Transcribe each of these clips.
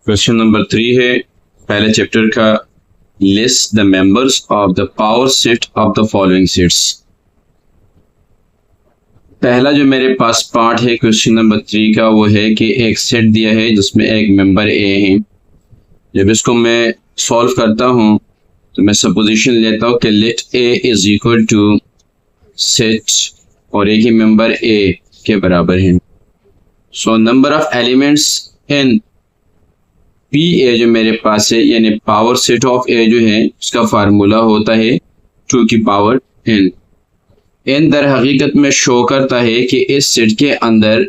Question number 3 है पहले chapter का, list the members of the power set of the following sets. पहला जो मेरे पास पार्ट है क्वेश्चन नंबर 3 का वो है कि एक सेट दिया है जिसमें एक मेंबर ए है। जब इसको मैं सॉल्व करता हूं तो मैं सपोजिशन लेता हूं कि let A is equal to set और एक ही मेंबर ए के बराबर है। So number of elements in P A जो मेरे पास है यानी पावर सेट ऑफ ए जो है उसका फार्मूला होता है 2 की पावर n। n दर हकीकत में शो करता है कि इस सेट के अंदर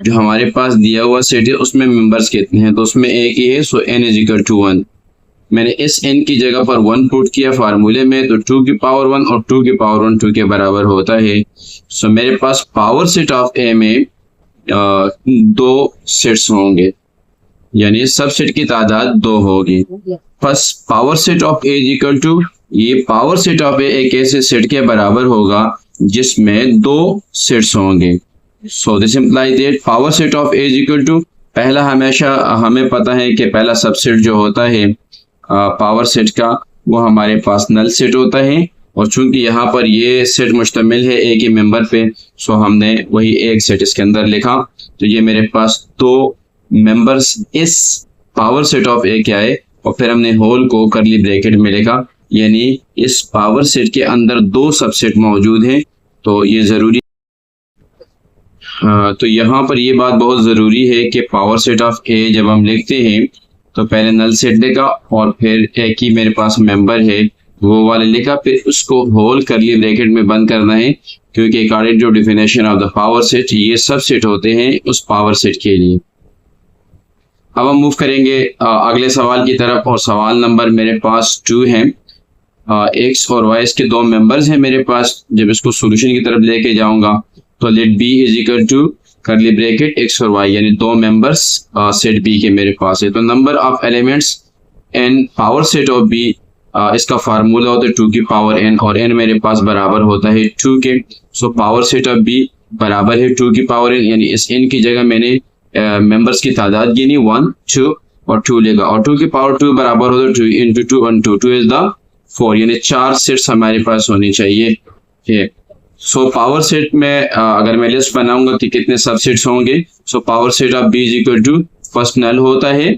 जो हमारे पास दिया हुआ सेट है उसमें मेंबर्स कितने हैं, तो उसमें एक ही है। सो n इज इक्वल टू 1। मैंने इस n की जगह पर 1 पुट किया फार्मूले में, तो 2 की पावर 1 और 2 की पावर 1 2 के बराबर होता है। सो मेरे पास पावर सेट ऑफ ए में 2 सेट्स होंगे यानी सब सेट की तादाद 2 होगी। First power set of A equal to, ये पावर सेट ऑफ ए एक ऐसे सेट के बराबर होगा जिसमें 2 सेट्स होंगे। So this implies that power set of A equal to, पहला हमेशा हमें पता है कि पहला सबसेट जो होता है पावर सेट का वो हमारे पास नल सेट होता है, और चूंकि यहाँ पर ये सेट मुश्तमिल है एक ही मेंबर पे, सो हमने वही एक सेट इसके अंदर लिखा। तो ये मेरे पास 2 मेंबर्स इस पावर सेट ऑफ ए क्या है, और फिर हमने होल को करली ब्रैकेट में लिखा, यानी इस पावर सेट के अंदर 2 सबसेट मौजूद हैं। तो ये जरूरी तो यहाँ पर ये बात बहुत ज़रूरी है कि पावर सेट ऑफ ए जब हम लिखते हैं तो पहले नल सेट लिखा और फिर एक ही मेरे पास मेंबर है वो वाले लिखा, फिर उसको होल करली ब्रैकेट में बंद करना है, क्योंकि according to definition of the power set ये सब सेट होते हैं उस पावर सेट के लिए। अब हम मूव करेंगे अगले सवाल की तरफ, और सवाल नंबर मेरे पास 2 है। एक्स और वाई के 2 मेंबर्स हैं मेरे पास। जब इसको सॉल्यूशन की तरफ लेके जाऊंगा तो let B is equal to curly bracket X और वाई, यानी 2 मेंबर्स सेट बी के मेरे पास है। तो number of elements in power set of B, इसका फार्मूला होता है 2 की पावर n, और n मेरे पास बराबर होता है 2 के। So power set of B बराबर है 2 की पावर n, यानी इस n की जगह मैंने मेंबर्स की तादाद गिनी 1 2 और 2 लेगा, और 2 की पावर 2 बराबर होता है 2 इंटू 2 और 2 इज द 4, यानी 4 सेट्स हमारे पास होनी चाहिए। सो पावर सेट में अगर मैं लिस्ट बनाऊंगा कि कितने सबसेट्स होंगे, so power set of B is equal to, first null होता है,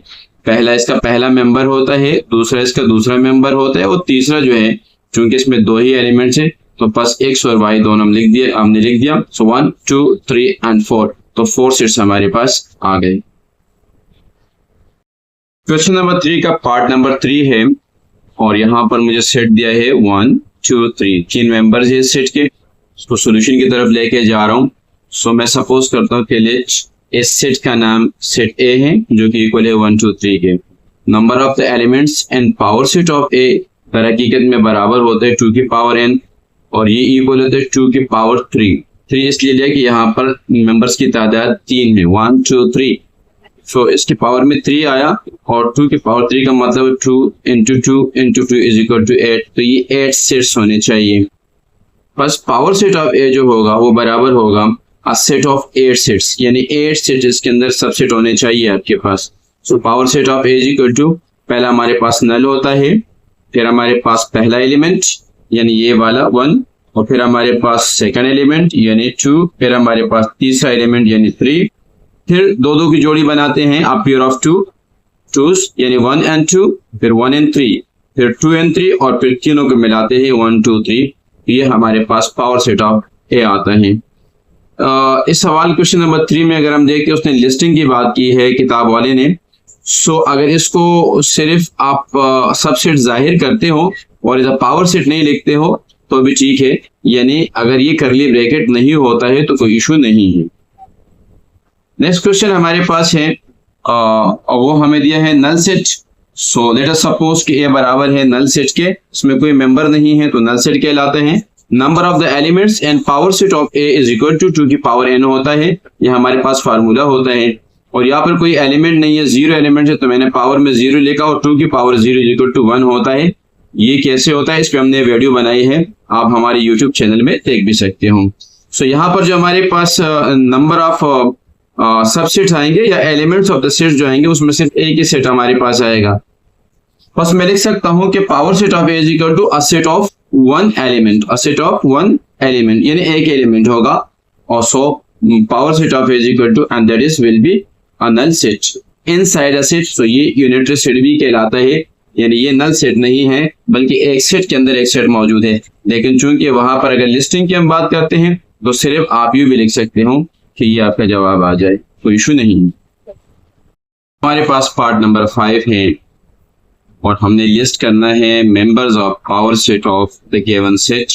पहला इसका पहला मेंबर होता है, दूसरा इसका दूसरा मेंबर होता है, और तीसरा जो है चूंकि इसमें 2 ही एलिमेंट्स है तो बस एक्स और वाई दोनों हमने लिख दिया। सो 1 2 3 एंड 4, तो 4 सेट्स हमारे पास आ गए। क्वेश्चन नंबर 3 का पार्ट नंबर 3 है, और यहाँ पर मुझे सेट दिया है 1 2 3, 3 मेंबर्स है इस सेट के। इसको सॉल्यूशन की तरफ लेके जा रहा हूँ। सो मैं सपोज करता हूँ कि लेट इस सेट का नाम सेट ए है जो कि इक्वल है 1 2 3 के। Number of the elements and power set of A दर हकीकत में बराबर होते हैं 2 की पावर n, और ये इक्वल होते हैं 2 की पावर 3 इसलिए लिया कि यहाँ पर मेंबर्स की तादाद 3 है 1 2 3। सो इसकी पावर में 3 आया, और 2 की पावर 3 का मतलब 2 into 2 into 2 is equal to 8, तो ये 8 सेट्स होने चाहिए। बस पावर सेट ऑफ ए जो होगा वो बराबर होगा अ सेट ऑफ 8 सेट्स, यानी 8 सेट इसके अंदर सबसेट होने चाहिए आपके पास। So power set of A equal to, पहला हमारे पास नल होता है, फिर हमारे पास पहला एलिमेंट यानी ये वाला 1, और फिर हमारे पास सेकंड एलिमेंट यानी 2, फिर हमारे पास तीसरा एलिमेंट यानी 3, फिर 2 की जोड़ी बनाते हैं अ पेयर ऑफ 2s यानी 1 and 2, फिर 1 and 3, फिर 2 and 3, और फिर तीनों को मिलाते हैं 1 2 3। ये हमारे पास पावर सेट ऑफ ए आता है। इस सवाल क्वेश्चन नंबर 3 में अगर हम देखते हैं उसने लिस्टिंग की बात की है किताब वाले ने। सो अगर इसको सिर्फ आप सबसेट जाहिर करते हो और इधर पावर सेट नहीं लिखते हो तो भी ठीक है, यानी अगर ये करली ब्रैकेट नहीं होता है तो कोई इशू नहीं है। नेक्स्ट क्वेश्चन हमारे पास है और वो हमें दिया है null set. So let us suppose कि ए बराबर है नल सेट के, इसमें कोई मेंबर नहीं है तो नल सेट कहलाते हैं। Number of the elements and power set of A is equal to 2 की पावर n होता है, ये हमारे पास फार्मूला होता है। और यहाँ पर कोई एलिमेंट नहीं है, 0 एलिमेंट है, तो मैंने पावर में 0 लिखा, और 2 की पावर 0 इज इक्वल टू 1 होता है। ये कैसे होता है इस पे हमने वीडियो बनाई है, आप हमारे YouTube चैनल में देख भी सकते हो। सो यहाँ पर जो हमारे पास नंबर ऑफ सबसेट आएंगे या एलिमेंट्स ऑफ द सेट जो आएंगे उसमें सिर्फ एक ही सेट हमारे पास आएगा। बस मैं लिख सकता हूं कि power set of A is equal to a set of one element, a set of one element यानी एक एलिमेंट होगा, और so power set of A is equal to and that is will be a null set inside a set. So ये unitary set भी कहलाता है, यानी ये नल सेट नहीं है बल्कि एक सेट के अंदर एक सेट मौजूद है। लेकिन चूंकि वहां पर अगर लिस्टिंग की हम बात करते हैं तो सिर्फ आप यूं भी लिख सकते हो कि ये आपका जवाब आ जाए, कोई इशू नहीं। हमारे पास पार्ट नंबर 5 है और हमने लिस्ट करना है members of power set of the given set.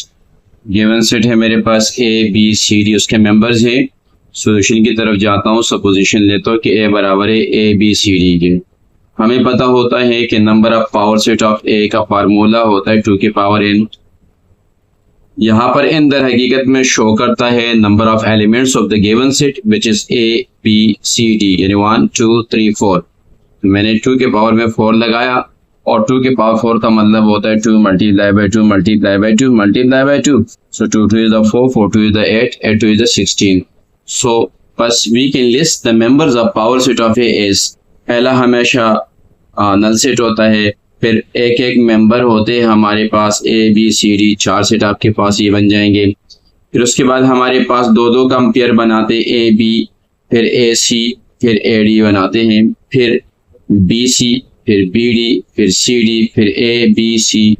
Given set है मेरे पास ए बी सी डी, उसके मेंबर्स हैं। सॉल्यूशन की तरफ जाता हूँ, सपोजिशन लेता हूँ कि ए बराबर है ए बी सी डी के। हमें पता होता है कि number of power set of A का फार्मूला होता है 2 की पावर n। यहाँ पर n दर हकीकत में शो करता है number of elements of the given set which is A B C D, यानी 1 2 3 4। तो मैंने 2 के पावर में 4 लगाया और 2 के पावर 4 का मतलब होता है 2 multiply by 2 multiply by 2 multiply by 2। So 2 2 is the 4, 4 2 is the 8, 8 2 is the 16। So बस we can list the members of power set of A is, पहला हमेशा नल सेट होता है, फिर एक एक मेंबर होते हैं हमारे पास A B C D, 4 set आपके पास ये बन जाएंगे। फिर उसके बाद हमारे पास दो का हम पेयर बनाते हैं, ए बी फिर ए सी फिर ए डी बनाते हैं, फिर बी सी फिर बी डी फिर सी डी फिर ए बी सी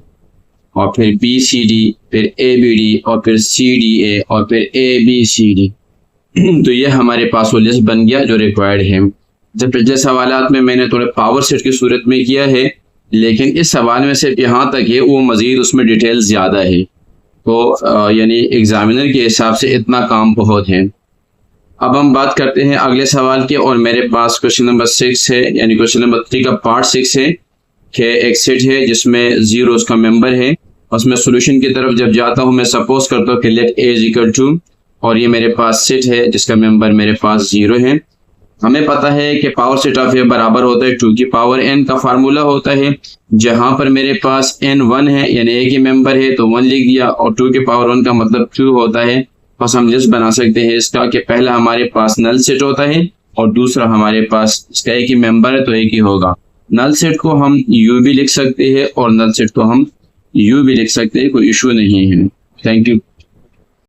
और फिर बी सी डी फिर ए बी डी और फिर सी डी ए और फिर ए बी सी डी। तो ये हमारे पास वो लिस्ट बन गया जो रिक्वायर्ड है। जब पिछले सवालात में मैंने थोड़े पावर सेट की सूरत में किया है, लेकिन इस सवाल में सिर्फ यहाँ तक है, वो मज़ीद उसमें डिटेल्स ज़्यादा है, तो यानी एग्जामिनर के हिसाब से इतना काम बहुत है। अब हम बात करते हैं अगले सवाल की, और मेरे पास क्वेश्चन नंबर 6 है, यानी क्वेश्चन नंबर 3 का पार्ट 6 है कि एक सेट है जिसमें 0 उसका मेंबर है। उसमें सोल्यूशन की तरफ जब जाता हूँ मैं सपोज करता हूँ कि let A is equal to, और ये मेरे पास सेट है जिसका मेंबर मेरे पास 0 है। हमें पता है कि पावर सेट ऑफ ए बराबर होता है 2 की पावर n का फार्मूला होता है, जहां पर मेरे पास n 1 है यानी एक ही मेंबर है तो 1 लिख दिया, और 2 की पावर 1 का मतलब 2 होता है। बस हम लिस्ट बना सकते हैं इसका कि पहला हमारे पास नल सेट होता है और दूसरा हमारे पास इसका एक ही मेंबर है तो एक ही होगा। नल सेट को हम u भी लिख सकते हैं और नल सेट को हम u भी लिख सकते हैं, कोई इशू नहीं है। Thank you.